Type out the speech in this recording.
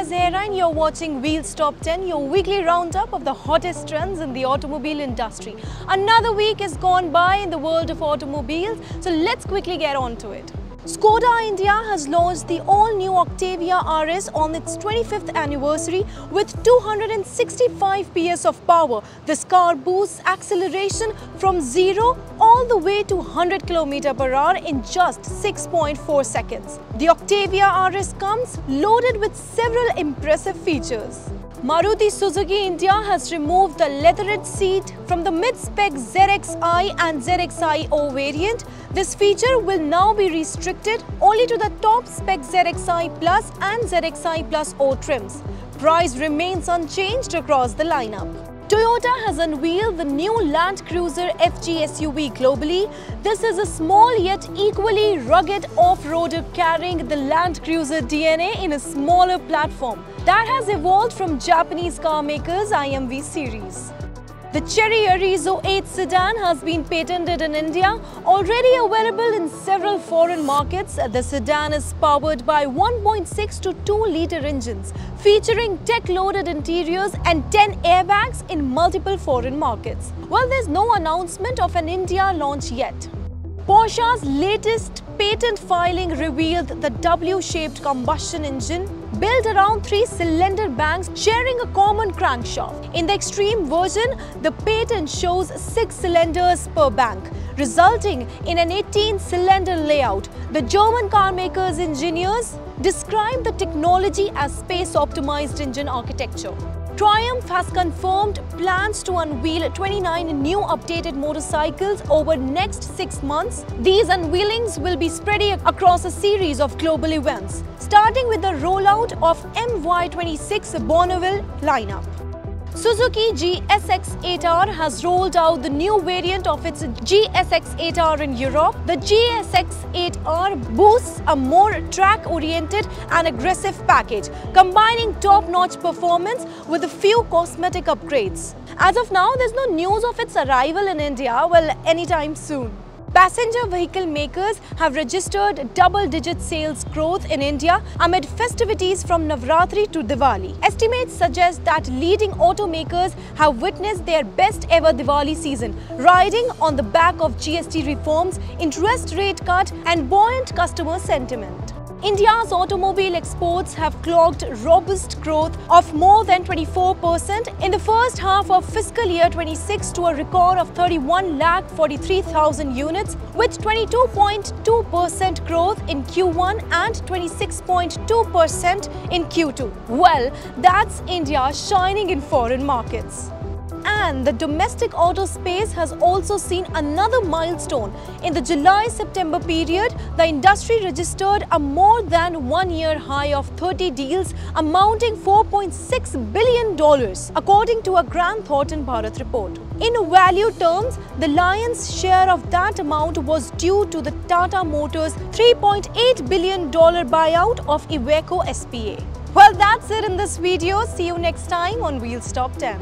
Faiz here and you're watching Wheels Top 10, your weekly roundup of the hottest trends in the automobile industry. Another week has gone by in the world of automobiles, so let's quickly get on to it. Skoda India has launched the all-new Octavia RS on its 25th anniversary with 265 PS of power. This car boosts acceleration from 0 all the way to 100 km/h in just 6.4 seconds. The Octavia RS comes loaded with several impressive features. Maruti Suzuki India has removed the leatherette seat from the mid-spec ZX-i and ZX-i-O variant. This feature will now be restricted only to the top-spec ZX-i Plus and ZX-i Plus O trims. Price remains unchanged across the lineup. Toyota has unveiled the new Land Cruiser FG SUV globally. This is a small yet equally rugged off-roader carrying the Land Cruiser DNA in a smaller platform that has evolved from Japanese car makers' IMV series. The Chery Arizo 8 sedan has been patented in India, already available in several foreign markets. The sedan is powered by 1.6 to 2-litre engines, featuring tech-loaded interiors and 10 airbags in multiple foreign markets. Well, there's no announcement of an India launch yet. Porsche's latest patent filing revealed the W-shaped combustion engine built around 3-cylinder banks sharing a common crankshaft. In the extreme version, the patent shows 6 cylinders per bank, resulting in an 18-cylinder layout. The German car maker's engineers describe the technology as space-optimized engine architecture. Triumph has confirmed plans to unveil 29 new updated motorcycles over next 6 months. These unveilings will be spread across a series of global events, starting with the rollout of MY26 Bonneville lineup. Suzuki GSX-8R has rolled out the new variant of its GSX-8R in Europe. The GSX-8R boasts a more track-oriented and aggressive package, combining top-notch performance with a few cosmetic upgrades. As of now, there's no news of its arrival in India, anytime soon. Passenger vehicle makers have registered double-digit sales growth in India amid festivities from Navratri to Diwali. Estimates suggest that leading automakers have witnessed their best ever Diwali season, riding on the back of GST reforms, interest rate cut and buoyant customer sentiment. India's automobile exports have clocked robust growth of more than 24% in the first half of fiscal year 26 to a record of 31,43,000 units, with 22.2% growth in Q1 and 26.2% in Q2. Well, that's India shining in foreign markets. And the domestic auto space has also seen another milestone. In the July-September period, the industry registered a more than one-year high of 30 deals amounting $4.6 billion, according to a Grant Thornton Bharat report. In value terms, the lion's share of that amount was due to the Tata Motors $3.8 billion buyout of Iveco SPA. Well, that's it in this video. See you next time on Wheels Top 10.